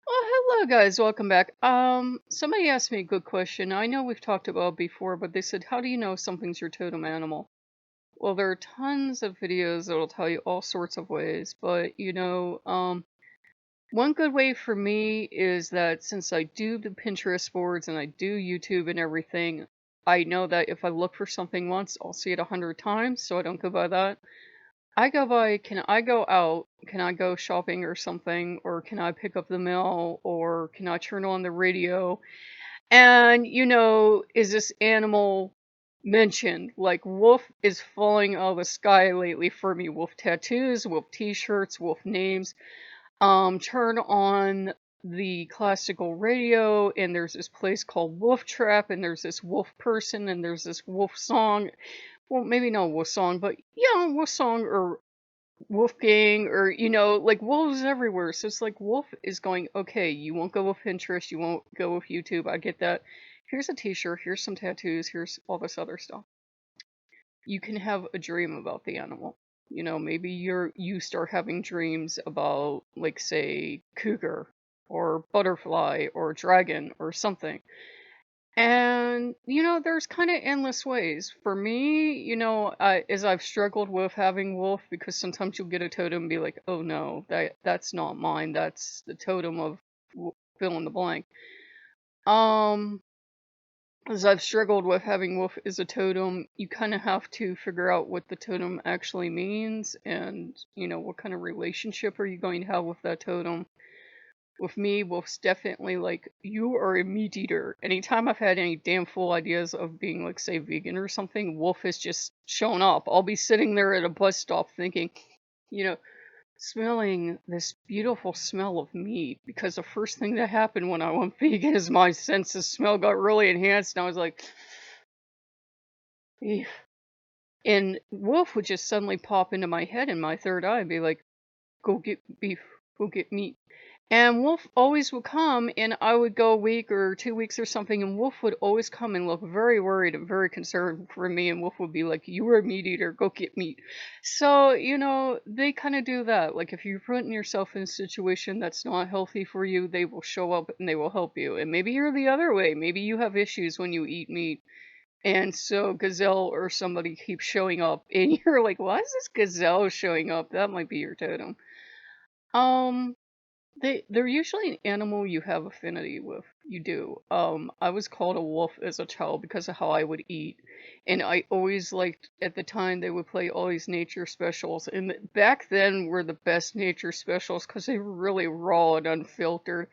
Well, hello guys, welcome back. Somebody asked me a good question. I know we've talked about it before, but they said, how do you know something's your totem animal? Well, there are tons of videos that'll tell you all sorts of ways, but one good way for me is that since I do the Pinterest boards and I do YouTube and everything, I know that if I look for something once, I'll see it 100 times, so I don't go by that. I go by, can I go out? Can I go shopping or something? Or can I pick up the mail? Or can I turn on the radio? And, is this animal mentioned? Like, wolf is falling out of the sky lately for me. Wolf tattoos, wolf t-shirts, wolf names. Turn on the classical radio, and there's this place called Wolf Trap, and there's this wolf person, and there's this wolf song. Well, maybe not wolf song, but yeah, wolf song or Wolfgang or like wolves everywhere. So it's like wolf is going, okay, you won't go with Pinterest, you won't go with YouTube. I get that. Here's a t-shirt, here's some tattoos, here's all this other stuff. You can have a dream about the animal. Maybe you start having dreams about like say cougar or butterfly or dragon or something. And, there's kind of endless ways. For me, as I've struggled with having wolf, because sometimes you'll get a totem and be like, oh no, that's not mine. That's the totem of fill in the blank. Um, as I've struggled with having wolf as a totem, you kind of have to figure out what the totem actually means and, what kind of relationship are you going to have with that totem. With me, Wolf's definitely like, you are a meat eater. Anytime I've had any damn fool ideas of being, like, say, vegan or something, Wolf has just shown up. I'll be sitting there at a bus stop thinking, you know, smelling this beautiful smell of meat. Because the first thing that happened when I went vegan is my sense of smell got really enhanced, and I was like, "Eef." And Wolf would just suddenly pop into my head in my third eye and be like, go get beef, go get meat. And Wolf always would come, and I would go a week or 2 weeks or something, and Wolf would always come and look very worried and very concerned for me, and Wolf would be like, you were a meat eater, go get meat. So, they kind of do that. Like, if you're putting yourself in a situation that's not healthy for you, they will show up and they will help you. And maybe you're the other way. Maybe you have issues when you eat meat. And so Gazelle or somebody keeps showing up, and you're like, why is this Gazelle showing up? That might be your totem. Um, they're usually an animal you have affinity with. You do. I was called a wolf as a child because of how I would eat. And I always liked at the time they would play all these nature specials. And back then were the best nature specials because they were really raw and unfiltered.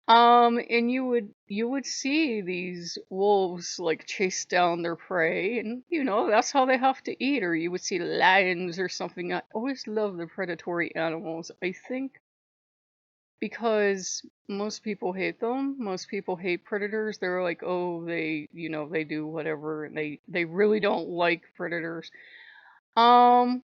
And you would see these wolves like chase down their prey, and that's how they have to eat. Or you would see lions or something. I always love the predatory animals. I think because most people hate them. Most people hate predators. They're like, oh, they do whatever, and they really don't like predators. Um,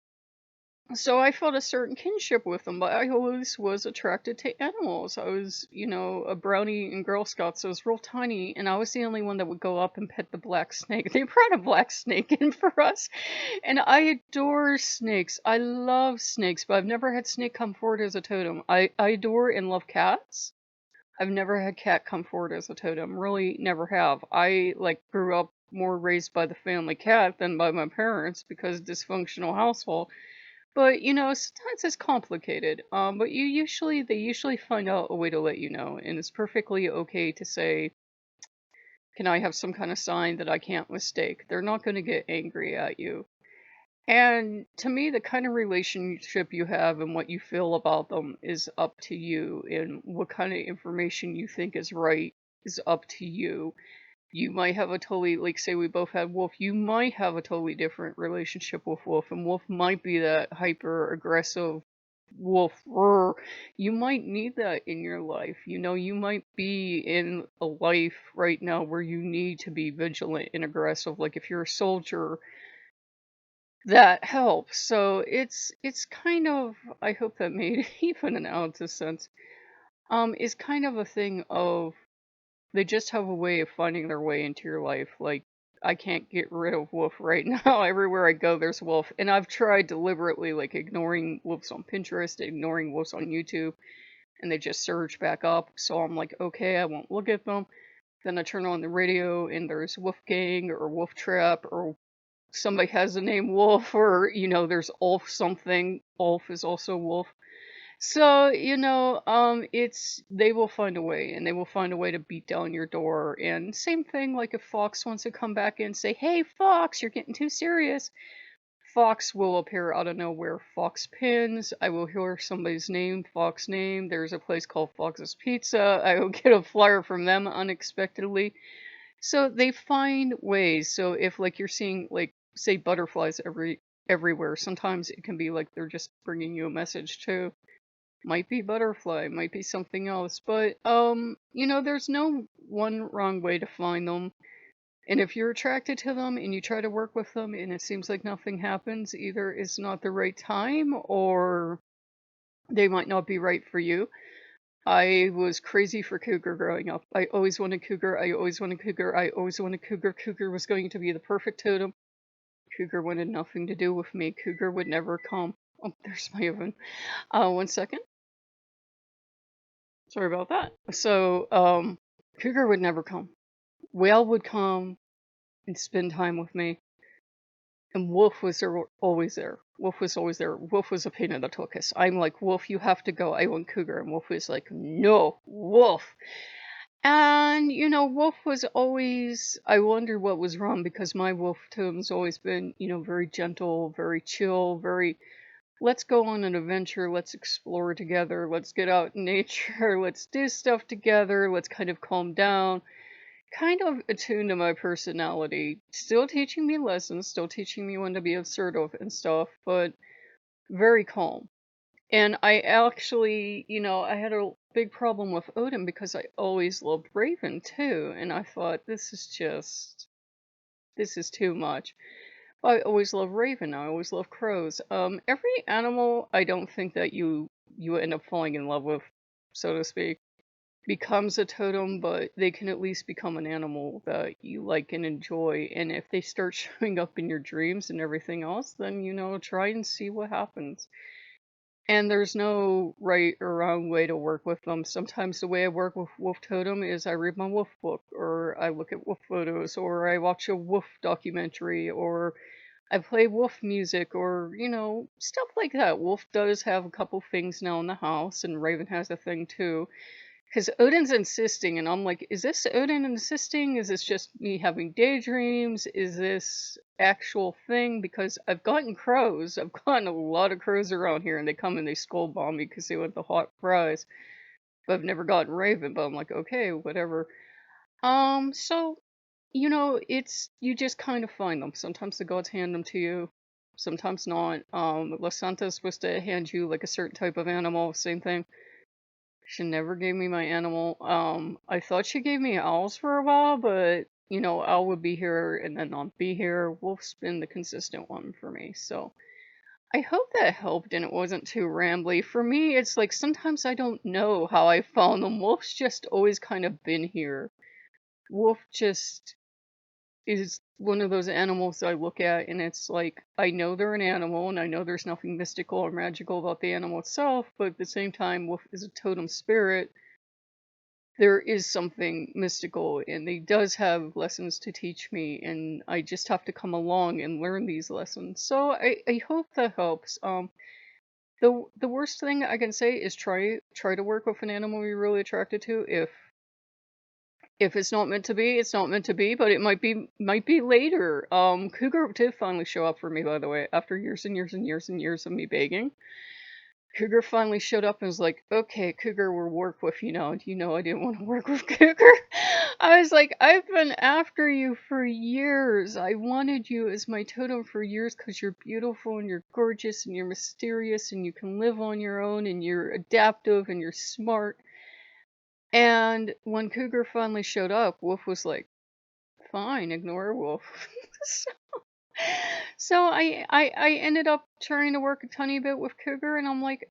so I felt a certain kinship with them, but I always was attracted to animals. I was, a brownie in Girl Scouts, so I was real tiny, and I was the only one that would go up and pet the black snake. They brought a black snake in for us, and I adore snakes. I love snakes, but I've never had snake come forward as a totem. I adore and love cats. I've never had cat come forward as a totem. Really never have. I like grew up more raised by the family cat than by my parents because dysfunctional household. But sometimes it's complicated. But they usually find out a way to let you know, and it's perfectly okay to say, "Can I have some kind of sign that I can't mistake?" They're not going to get angry at you. And to me, the kind of relationship you have and what you feel about them is up to you, and what kind of information you think is right is up to you. You might have a totally, like, say we both had Wolf, you might have a totally different relationship with Wolf, and Wolf might be that hyper aggressive wolf. Roar. You might need that in your life. You might be in a life right now where you need to be vigilant and aggressive. Like if you're a soldier, that helps. So it's kind of, I hope that made even an ounce of sense. It's kind of a thing of they just have a way of finding their way into your life. Like, I can't get rid of Wolf right now. Everywhere I go, there's Wolf. And I've tried deliberately, like, ignoring wolves on Pinterest, ignoring wolves on YouTube, and they just surge back up. So I'm like, okay, I won't look at them. Then I turn on the radio and there's Wolfgang or Wolf Trap or somebody has the name Wolf, or there's Ulf something. Ulf is also Wolf. So, it's they will find a way, and they will find a way to beat down your door. And same thing, like if Fox wants to come back in and say, "Hey, Fox, you're getting too serious." Fox will appear out of nowhere. Fox pins. I will hear somebody's name, Fox name. There's a place called Fox's Pizza. I will get a flyer from them unexpectedly. So they find ways. So if like you're seeing like say butterflies everywhere, sometimes it can be like they're just bringing you a message too. Might be butterfly, might be something else, but there's no one wrong way to find them. And if you're attracted to them and you try to work with them and it seems like nothing happens, either it's not the right time or they might not be right for you. I was crazy for cougar growing up. I always wanted cougar. I always wanted cougar. I always wanted cougar. Cougar was going to be the perfect totem. Cougar wanted nothing to do with me. Cougar would never come. Oh, there's my oven. 1 second. Sorry about that. So, cougar would never come. Whale would come and spend time with me. And Wolf was always there. Wolf was always there. Wolf was a pain in the tuchus. I'm like, Wolf, you have to go. I want cougar. And Wolf was like, no, Wolf. And, Wolf was always, I wonder what was wrong because my Wolf totem's always been, very gentle, very chill, very, let's go on an adventure, let's explore together, let's get out in nature, let's do stuff together, let's kind of calm down. Kind of attuned to my personality. Still teaching me lessons, still teaching me when to be assertive and stuff, but very calm. And I actually, I had a big problem with Odin because I always loved Raven too. And I thought, this is too much. I always love Raven. I always love crows. Every animal I don't think that you end up falling in love with, so to speak, becomes a totem, but they can at least become an animal that you like and enjoy. And if they start showing up in your dreams and everything else, then try and see what happens. And there's no right or wrong way to work with them. Sometimes the way I work with Wolf Totem is I read my wolf book, or I look at wolf photos, or I watch a wolf documentary, or I play wolf music, or, stuff like that. Wolf does have a couple things now in the house, and Raven has a thing too. Because Odin's insisting, and I'm like, is this Odin insisting? Is this just me having daydreams? Is this actual thing? Because I've gotten crows. I've gotten a lot of crows around here, and they come and they skull bomb me because they want the hot fries. But I've never gotten Raven, but I'm like, okay, whatever. So, it's, you just kind of find them. Sometimes the gods hand them to you, sometimes not. La Santa's supposed to hand you like a certain type of animal, same thing. She never gave me my animal. I thought she gave me owls for a while, but owl would be here and then not be here. Wolf's been the consistent one for me. So I hope that helped and it wasn't too rambly. For me, it's like sometimes I don't know how I found them. Wolf's just always kind of been here. Wolf just is one of those animals I look at and it's like I know they're an animal and I know there's nothing mystical or magical about the animal itself, but at the same time Wolf is a totem spirit. There is something mystical and he does have lessons to teach me and I just have to come along and learn these lessons. So I hope that helps. The worst thing I can say is try to work with an animal you're really attracted to. If it's not meant to be, it's not meant to be, but it might be later. Cougar did finally show up for me, by the way, after years and years and years and years of me begging. Cougar finally showed up and was like, okay, Cougar will work with you now. Do you know I didn't want to work with Cougar? I was like, I've been after you for years. I wanted you as my totem for years because you're beautiful and you're gorgeous and you're mysterious and you can live on your own and you're adaptive and you're smart. And when Cougar finally showed up, Wolf was like, fine, ignore Wolf. so so I ended up trying to work a tiny bit with Cougar, and I'm like,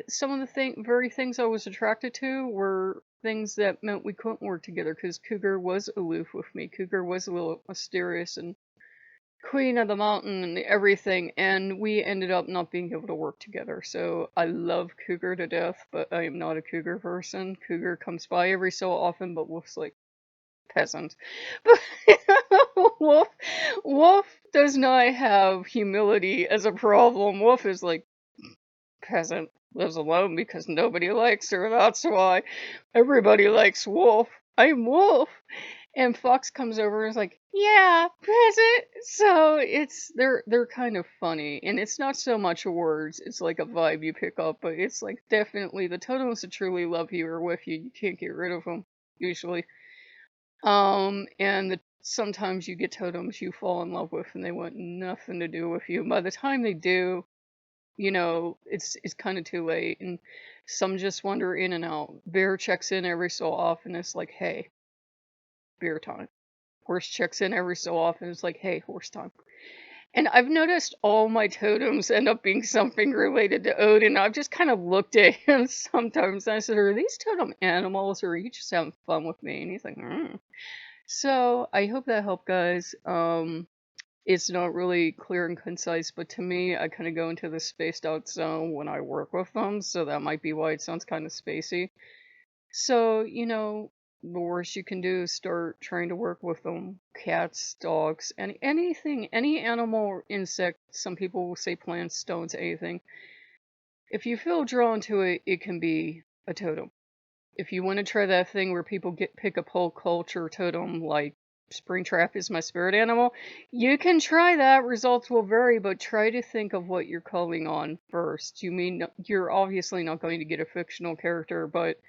some of the very things I was attracted to were things that meant we couldn't work together because Cougar was aloof with me. Cougar was a little mysterious and queen of the mountain and everything, and we ended up not being able to work together. So I love Cougar to death, but I am not a Cougar person. Cougar comes by every so often, but Wolf's like peasant. But Wolf Wolf does not have humility as a problem. Wolf is like peasant, lives alone because nobody likes her. That's why everybody likes Wolf. I'm Wolf. And Fox comes over and is like, "Yeah, present." So they're kind of funny, and it's not so much words. It's like a vibe you pick up, but it's like definitely the totems that truly love you are with you. You can't get rid of them usually. And sometimes you get totems you fall in love with, and they want nothing to do with you. By the time they do, it's kind of too late, and some just wander in and out. Bear checks in every so often. It's like, hey, beer time. Horse checks in every so often. It's like, hey, horse time. And I've noticed all my totems end up being something related to Odin. I've just kind of looked at him sometimes and I said, are these totem animals or are you just having fun with me? And he's like, hmm. So I hope that helped, guys. It's not really clear and concise, but to me, I kind of go into the spaced out zone when I work with them. So that might be why it sounds kind of spacey. So, the worst you can do is start trying to work with them. Cats, dogs, anything, any animal or insect. Some people will say plants, stones, anything. If you feel drawn to it, it can be a totem. If you want to try that thing where people pick a pole culture totem like Springtrap is my spirit animal, you can try that. Results will vary, but try to think of what you're calling on first. You're obviously not going to get a fictional character, but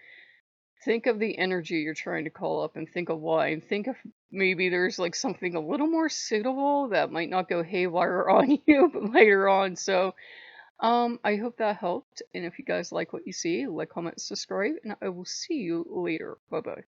think of the energy you're trying to call up and think of why. And think if maybe there's like something a little more suitable that might not go haywire on you but later on. So I hope that helped. And if you guys like what you see, like, comment, subscribe, and I will see you later. Bye bye.